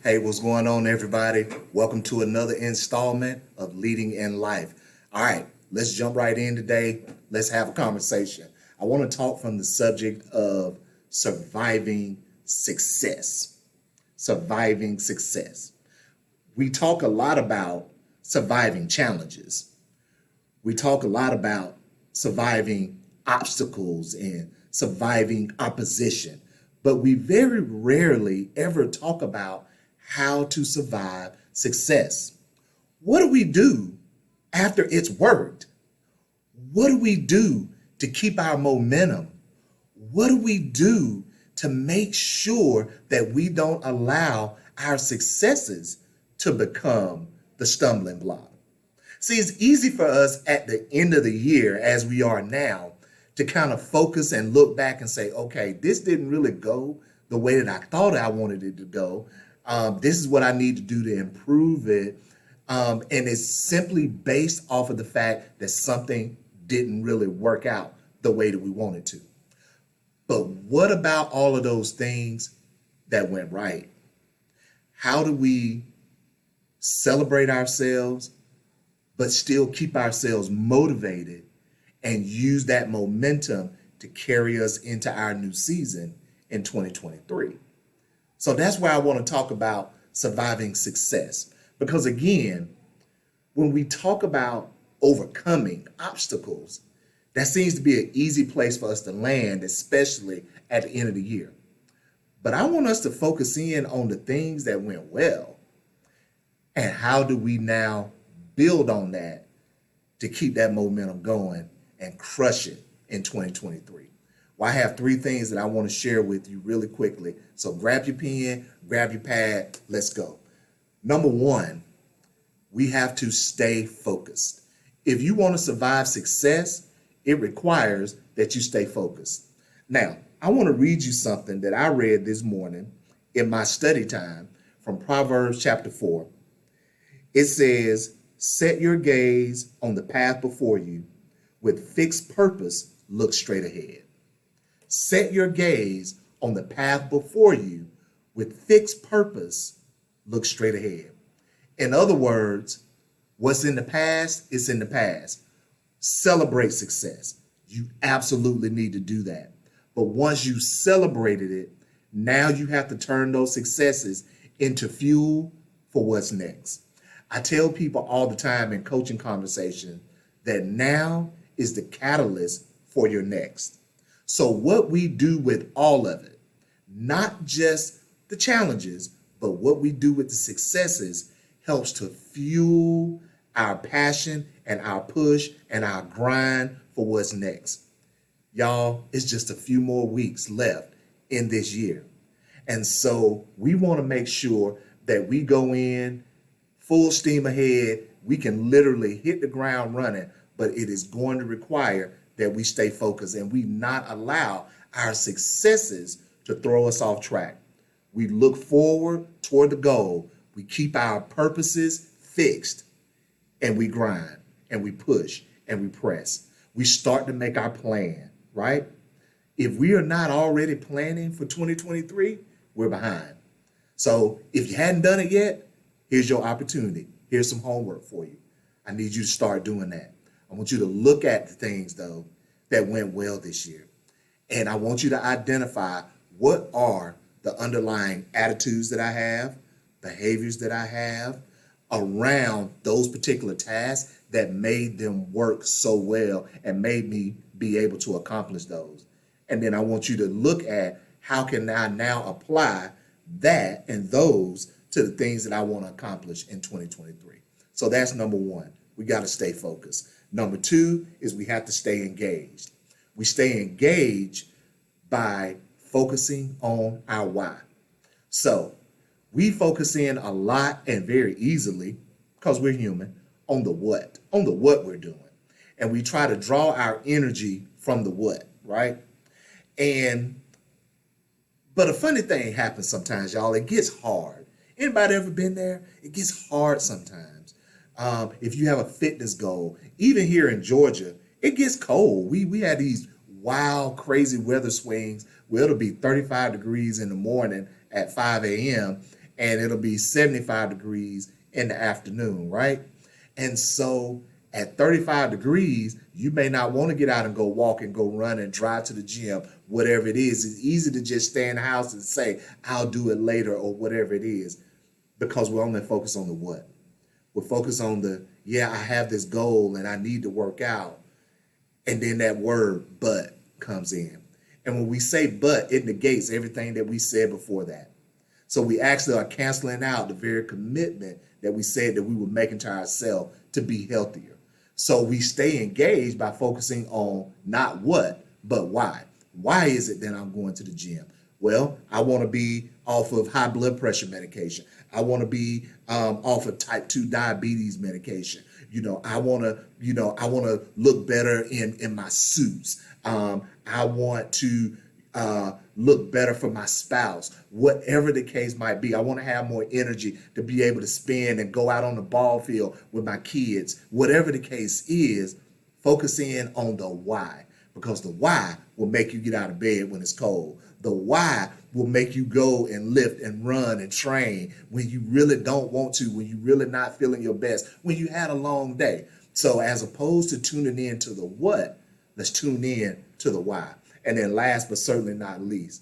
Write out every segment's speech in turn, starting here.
Hey, what's going on, everybody? Welcome to another installment of Leading in Life. All right, let's jump right in today. Let's have a conversation. I want to talk from the subject of surviving success. Surviving success. We talk a lot about surviving challenges. We talk a lot about surviving obstacles and surviving opposition, but we very rarely ever talk about how to survive success. What do we do after it's worked? What do we do to keep our momentum? What do we do to make sure that we don't allow our successes to become the stumbling block? See, it's easy for us at the end of the year, as we are now, to kind of focus and look back and say, okay, this didn't really go the way that I thought I wanted it to go. This is what I need to do to improve it. And it's simply based off of the fact that something didn't really work out the way that we wanted to. But what about all of those things that went right? How do we celebrate ourselves, but still keep ourselves motivated and use that momentum to carry us into our new season in 2023? So that's why I want to talk about surviving success. Because again, when we talk about overcoming obstacles, that seems to be an easy place for us to land, especially at the end of the year. But I want us to focus in on the things that went well. And how do we now build on that to keep that momentum going and crush it in 2023? Well, I have 3 things that I want to share with you really quickly. So grab your pen, grab your pad, let's go. Number 1, we have to stay focused. If you want to survive success, it requires that you stay focused. Now, I want to read you something that I read this morning in my study time from Proverbs chapter 4. It says, set your gaze on the path before you. With fixed purpose, look straight ahead. Set your gaze on the path before you. With fixed purpose, look straight ahead. In other words, what's in the past is in the past. Celebrate success. You absolutely need to do that. But once you celebrated it, now you have to turn those successes into fuel for what's next. I tell people all the time in coaching conversation that now is the catalyst for your next. So what we do with all of it, not just the challenges, but what we do with the successes helps to fuel our passion and our push and our grind for what's next. Y'all, it's just a few more weeks left in this year. And so we want to make sure that we go in full steam ahead. We can literally hit the ground running, but it is going to require that we stay focused and we not allow our successes to throw us off track. We look forward toward the goal. We keep our purposes fixed and we grind and we push and we press. We start to make our plan, right? If we are not already planning for 2023, we're behind. So if you hadn't done it yet, here's your opportunity. Here's some homework for you. I need you to start doing that. I want you to look at the things, though, that went well this year. And I want you to identify what are the underlying attitudes that I have, behaviors that I have around those particular tasks that made them work so well and made me be able to accomplish those. And then I want you to look at how can I now apply that and those to the things that I want to accomplish in 2023. So that's number 1. We got to stay focused. Number 2 is we have to stay engaged. We stay engaged by focusing on our why. So we focus in a lot and very easily, because we're human, on the what we're doing. And we try to draw our energy from the what, right? But a funny thing happens sometimes, y'all. It gets hard. Anybody ever been there? It gets hard sometimes. If you have a fitness goal, even here in Georgia, it gets cold. We had these wild, crazy weather swings where it'll be 35 degrees in the morning at 5 a.m. and it'll be 75 degrees in the afternoon, right? And so at 35 degrees, you may not want to get out and go walk and go run and drive to the gym, whatever it is. It's easy to just stay in the house and say, I'll do it later or whatever it is, because we're only focused on the what. We're focused on the, yeah, I have this goal and I need to work out. And then that word, but, comes in. And when we say but, it negates everything that we said before that. So we actually are canceling out the very commitment that we said that we were making to ourselves to be healthier. So we stay engaged by focusing on not what, but why. Why is it that I'm going to the gym? Well, I want to be off of high blood pressure medication. I want to be off of type 2 diabetes medication. I want to look better in my suits. I want to look better for my spouse, whatever the case might be. I want to have more energy to be able to spend and go out on the ball field with my kids. Whatever the case is, focus in on the why, because the why will make you get out of bed when it's cold. The why will make you go and lift and run and train when you really don't want to, when you're really not feeling your best, when you had a long day. So as opposed to tuning in to the what, let's tune in to the why. And then last but certainly not least,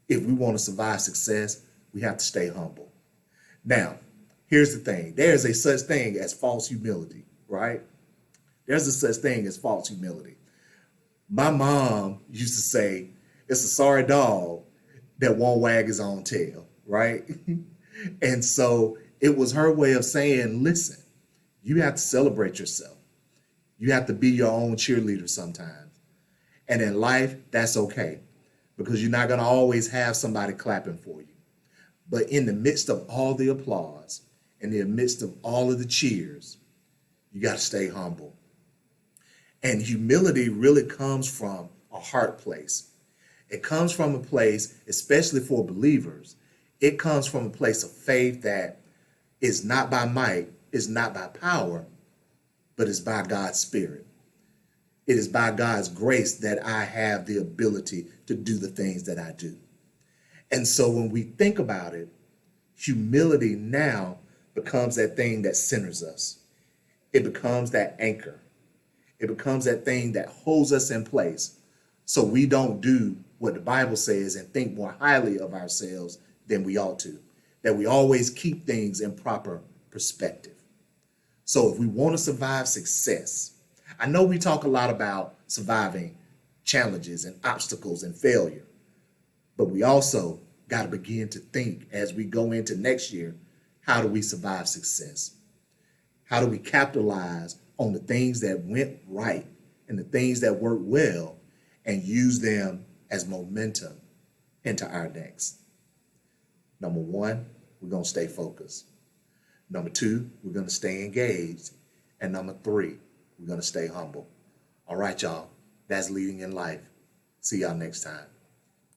if we want to survive success, we have to stay humble. Now, here's the thing. There's a such thing as false humility, right? There's a such thing as false humility. My mom used to say, it's a sorry dog that won't wag his own tail, right? And so it was her way of saying, listen, you have to celebrate yourself. You have to be your own cheerleader sometimes. And in life, that's okay, because you're not going to always have somebody clapping for you. But in the midst of all the applause, in the midst of all of the cheers, you got to stay humble. And humility really comes from a heart place. It comes from a place, especially for believers, it comes from a place of faith that is not by might, is not by power, but is by God's Spirit. It is by God's grace that I have the ability to do the things that I do. And so when we think about it, humility now becomes that thing that centers us. It becomes that anchor. It becomes that thing that holds us in place, so we don't do what the Bible says and think more highly of ourselves than we ought to, that we always keep things in proper perspective. So if we want to survive success, I know we talk a lot about surviving challenges and obstacles and failure, but we also got to begin to think as we go into next year, how do we survive success? How do we capitalize on the things that went right and the things that worked well and use them as momentum into our next? Number one, we're going to stay focused. Number two, we're going to stay engaged. And number three, we're going to stay humble. All right, y'all. That's Leading in Life. See y'all next time.